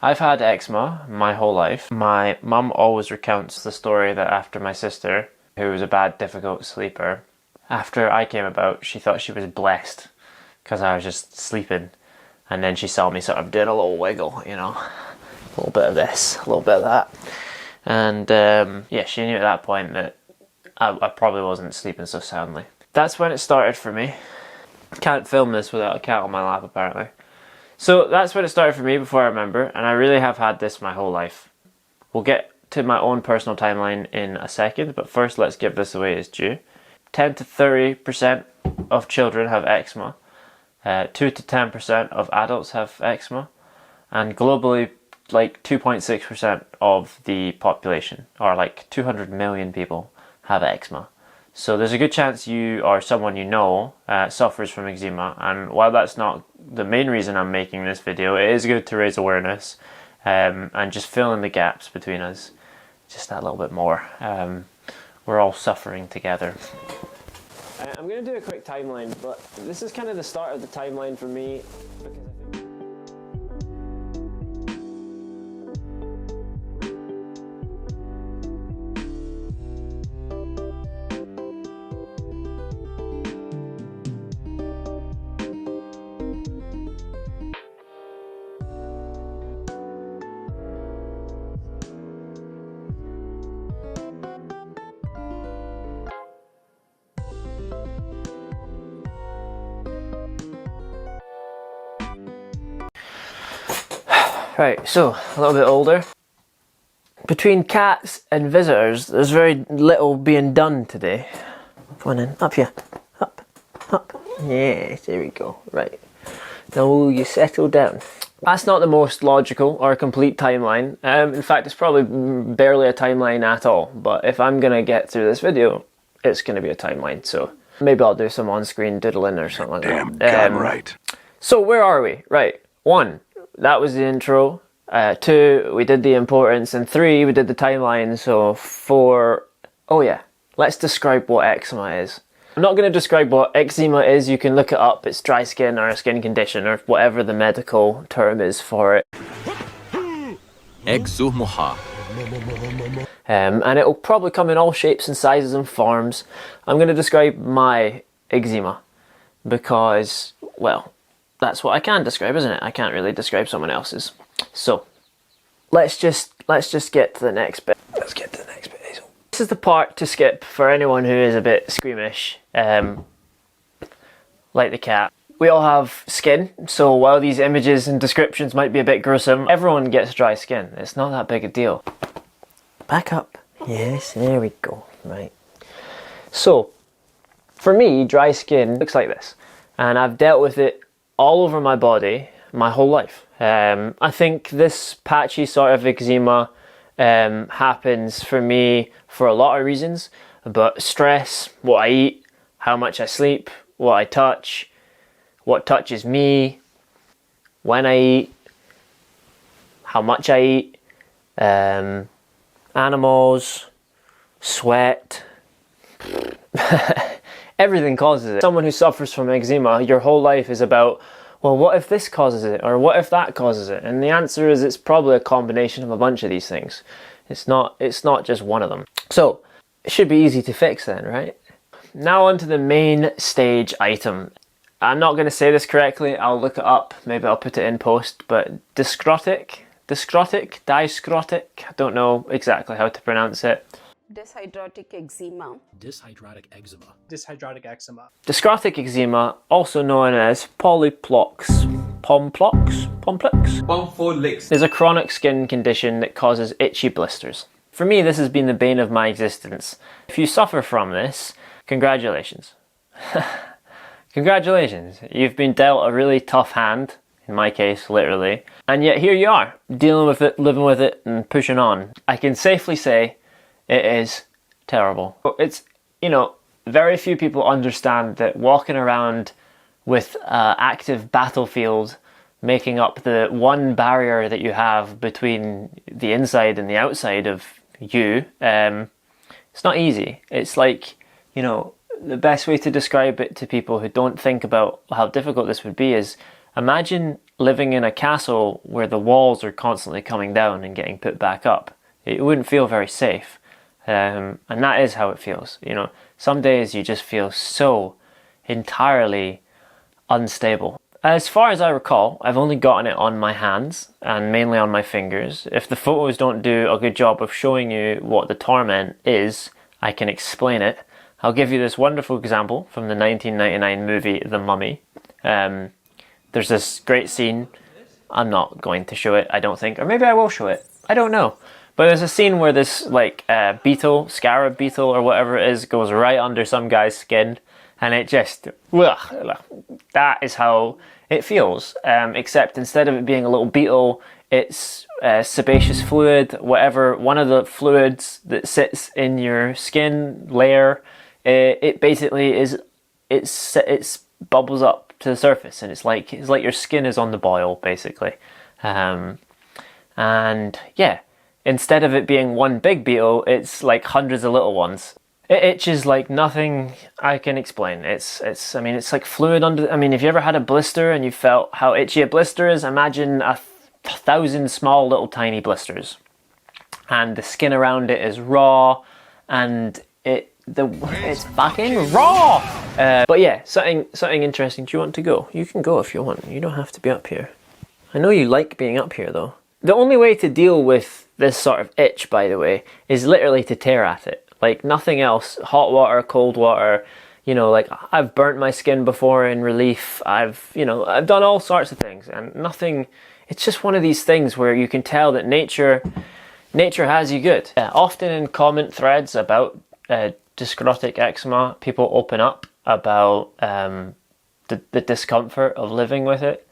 I've had eczema my whole life. My mum always recounts the story that after my sister, who was a bad, difficult sleeper, after I came about, she thought she was blessed because I was just sleeping. And then she saw me sort of doing a little wiggle, you know, a little bit of this, a little bit of that. And yeah, she knew at that point that I probably wasn't sleeping so soundly. That's when it started for me. Can't film this without a cat on my lap, apparently. So that's when it started for me before I remember, and I really have had this my whole life. We'll get to my own personal timeline in a second, but first let's give this away as due. 10 to 30% of children have eczema. 2 to 10% of adults have eczema. And globally, like 2.6% of the population, or like 200 million people, have eczema. So there's a good chance you or someone you know suffers from eczema, and while that's not the main reason I'm making this video, it is good to raise awareness and just fill in the gaps between us just that little bit more. We're all suffering together. I'm going to do a quick timeline, but this is kind of the start of the timeline for me, because I think right, so a little bit older. Between cats and visitors, there's very little being done today. Come on in, up here, up, up. Yes, there we go, right. Now will you settle down? That's not the most logical or complete timeline. In fact, it's probably barely a timeline at all. But if I'm gonna get through this video, it's gonna be a timeline. So maybe I'll do some on-screen doodling or something like that. Damn right. So where are we? Right, 1, that was the intro. 2, we did the importance, and 3, we did the timeline. So 4, oh yeah, let's describe what eczema is. I'm not going to describe what eczema is, you can look it up, it's dry skin or a skin condition or whatever the medical term is for it. ECZEMA. And it'll probably come in all shapes and sizes and forms. I'm going to describe my eczema because, well, that's what I can describe, isn't it? I can't really describe someone else's. So let's just get to the next bit. Let's get to the next bit, Hazel. This is the part to skip for anyone who is a bit squeamish, like the cat. We all have skin, so while these images and descriptions might be a bit gruesome, everyone gets dry skin. It's not that big a deal. Back up. Yes, there we go. Right. So, for me, dry skin looks like this. And I've dealt with it all over my body my whole life. I think this patchy sort of eczema happens for me for a lot of reasons, but stress, what I eat, how much I sleep, what I touch, what touches me, when I eat, how much I eat, animals, sweat, everything causes it. Someone who suffers from eczema, your whole life is about, well, what if this causes it, or what if that causes it? And the answer is it's probably a combination of a bunch of these things. It's not just one of them. So it should be easy to fix then, right? Now onto the main stage item. I'm not going to say this correctly, I'll look it up, maybe I'll put it in post, but dyshidrotic, I don't know exactly how to pronounce it. Dyshidrotic eczema. Dyshidrotic eczema. Dyshidrotic eczema. Dyshidrotic eczema, also known as pomplex, is a chronic skin condition that causes itchy blisters. For me, this has been the bane of my existence. If you suffer from this, congratulations. Congratulations, you've been dealt a really tough hand, in my case, literally, and yet here you are, dealing with it, living with it, and pushing on. I can safely say it is terrible. It's, you know, very few people understand that walking around with an active battlefield making up the one barrier that you have between the inside and the outside of you, it's not easy. It's like, you know, the best way to describe it to people who don't think about how difficult this would be is Imagine living in a castle where the walls are constantly coming down and getting put back up. It wouldn't feel very safe. And that is how it feels. You know, some days you just feel so entirely unstable. As far as I recall, I've only gotten it on my hands and mainly on my fingers. If the photos don't do a good job of showing you what the torment is, I can explain it. I'll give you this wonderful example from the 1999 movie The Mummy. There's this great scene. I'm not going to show it, I don't think. Or maybe I will show it. I don't know. But there's a scene where this like beetle, scarab beetle or whatever it is, goes right under some guy's skin. And it just, ugh, that is how it feels. Except instead of it being a little beetle, it's sebaceous fluid, whatever, one of the fluids that sits in your skin layer. It basically is, it's bubbles up to the surface, and it's like your skin is on the boil, basically. And yeah, instead of it being one big beetle, it's like hundreds of little ones. It itches like nothing I can explain. It's I mean, it's like fluid under. I mean, if you ever had a blister and you felt how itchy a blister is, imagine 1,000 small little tiny blisters, and the skin around it is raw, and it's fucking raw. But yeah, something interesting. Do you want to go? You can go if you want. You don't have to be up here. I know you like being up here though. The only way to deal with this sort of itch, by the way, is literally to tear at it. Like nothing else. Hot water, cold water, you know, like I've burnt my skin before in relief. I've done all sorts of things, and nothing, it's just one of these things where you can tell that nature has you good. Often in comment threads about dyscrotic eczema, people open up about the discomfort of living with it,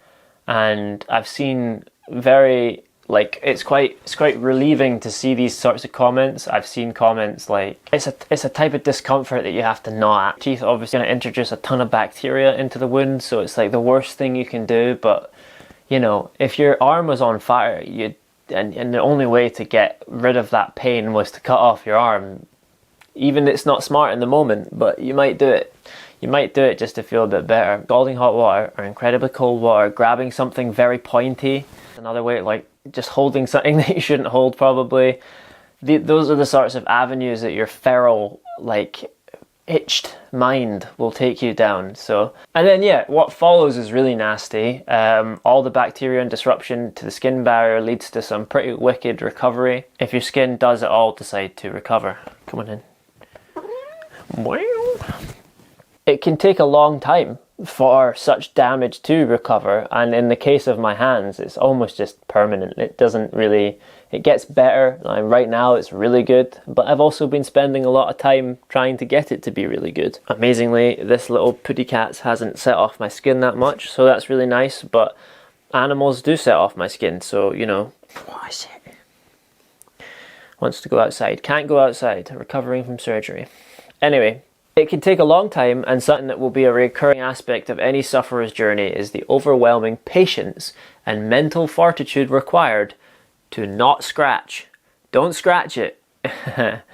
and I've seen very, like, it's quite relieving to see these sorts of comments. I've seen comments like, it's a type of discomfort that you have to gnaw at. Teeth obviously going to introduce a ton of bacteria into the wound, so it's like the worst thing you can do. But you know, if your arm was on fire, and the only way to get rid of that pain was to cut off your arm, even it's not smart in the moment, but you might do it. You might do it just to feel a bit better. Scalding hot water or incredibly cold water, grabbing something very pointy, another way, like just holding something that you shouldn't hold probably. Those are the sorts of avenues that your feral, like, itched mind will take you down. So, and then yeah, what follows is really nasty. All the bacteria and disruption to the skin barrier leads to some pretty wicked recovery, if your skin does at all decide to recover. Come on in. It can take a long time for such damage to recover, and in the case of my hands, it's almost just permanent. It doesn't really, it gets better. Right now it's really good, but I've also been spending a lot of time trying to get it to be really good. Amazingly, this little putty cat hasn't set off my skin that much, so that's really nice, but animals do set off my skin, so you know. What is it? Wants to go outside, can't go outside, recovering from surgery. Anyway, it can take a long time, and something that will be a recurring aspect of any sufferer's journey is the overwhelming patience and mental fortitude required to not scratch. Don't scratch it.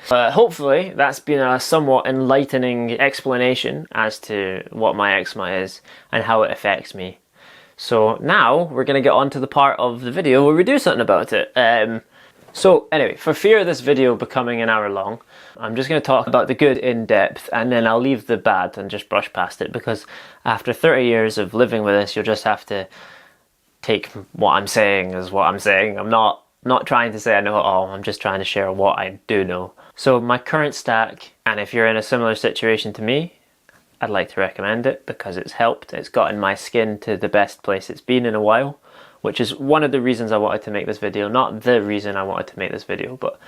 Hopefully that's been a somewhat enlightening explanation as to what my eczema is and how it affects me. So now we're going to get on to the part of the video where we do something about it. So anyway, for fear of this video becoming an hour long, I'm just going to talk about the good in depth, and then I'll leave the bad and just brush past it, because after 30 years of living with this, you'll just have to take what I'm saying as what I'm saying. I'm not trying to say I know it all, I'm just trying to share what I do know. So my current stack, and if you're in a similar situation to me, I'd like to recommend it because it's helped. It's gotten my skin to the best place it's been in a while, which is one of the reasons I wanted to make this video. Not the reason I wanted to make this video, but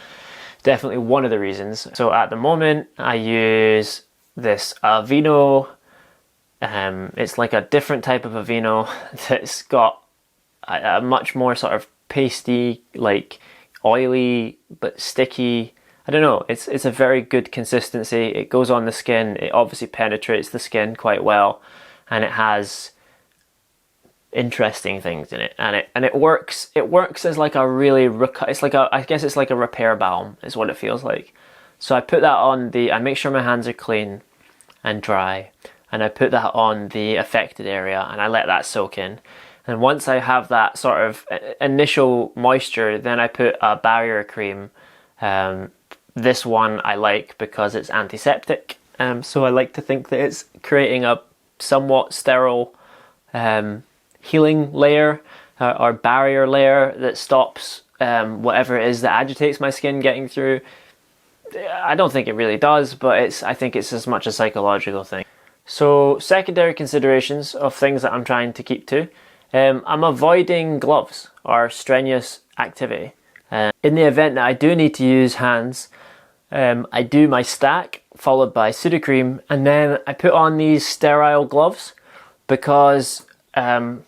definitely one of the reasons. So at the moment, I use this Aveeno. It's like a different type of Aveeno that's got a much more sort of pasty, like oily, but sticky. I don't know, it's a very good consistency. It goes on the skin, it obviously penetrates the skin quite well, and it has interesting things in it, and it works as like a really, it's like a, I guess it's like a repair balm is what it feels like. So I put that on I make sure my hands are clean and dry, and I put that on the affected area and I let that soak in. And once I have that sort of initial moisture, then I put a barrier cream. This one I like because it's antiseptic. So I like to think that it's creating a somewhat sterile healing layer or barrier layer that stops whatever it is that agitates my skin getting through. I don't think it really does, but I think it's as much a psychological thing. So secondary considerations of things that I'm trying to keep to. I'm avoiding gloves or strenuous activity. In the event that I do need to use hands, I do my stack followed by Sudocrem, and then I put on these sterile gloves because, they're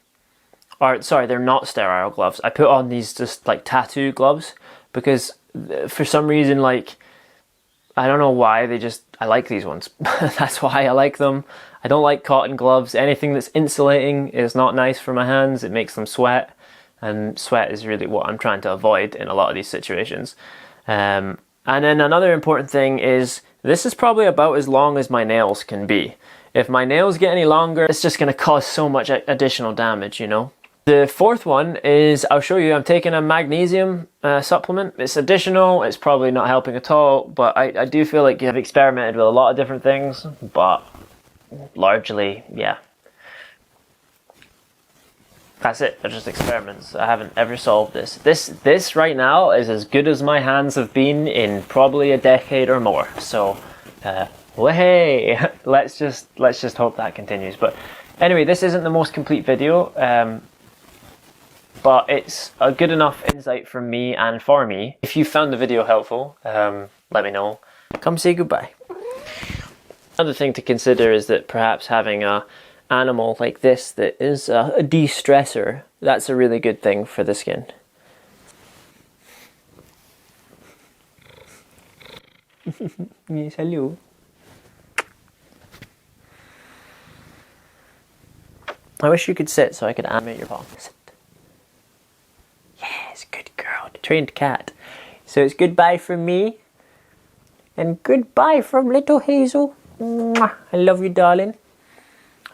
not sterile gloves. I put on these just like tattoo gloves because for some reason, like, I don't know why, I like these ones. That's why I like them. I don't like cotton gloves. Anything that's insulating is not nice for my hands. It makes them sweat, and sweat is really what I'm trying to avoid in a lot of these situations. And then another important thing is this is probably about as long as my nails can be. If my nails get any longer, it's just going to cause so much additional damage, you know. The fourth one is, I'll show you, I'm taking a magnesium supplement. It's additional, it's probably not helping at all, but I do feel like I've experimented with a lot of different things, but largely, yeah. That's it, they're just experiments. I haven't ever solved this. This right now is as good as my hands have been in probably a decade or more. So, well, hey, let's just hope that continues. But anyway, this isn't the most complete video. But it's a good enough insight from me and for me. If you found the video helpful, let me know. Come say goodbye. Another thing to consider is that perhaps having a animal like this that is a de-stressor, that's a really good thing for the skin. Yes, hello. I wish you could sit so I could animate your paw. Sit. Yes, good girl, trained cat. So it's goodbye from me, and goodbye from little Hazel. Mwah. I love you, darling.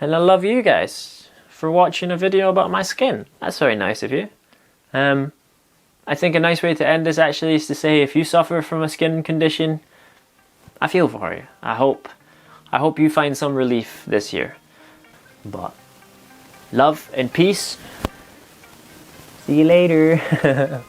And I love you guys for watching a video about my skin. That's very nice of you. I think a nice way to end this actually is to say, if you suffer from a skin condition, I feel for you. I hope you find some relief this year. But love and peace. See you later.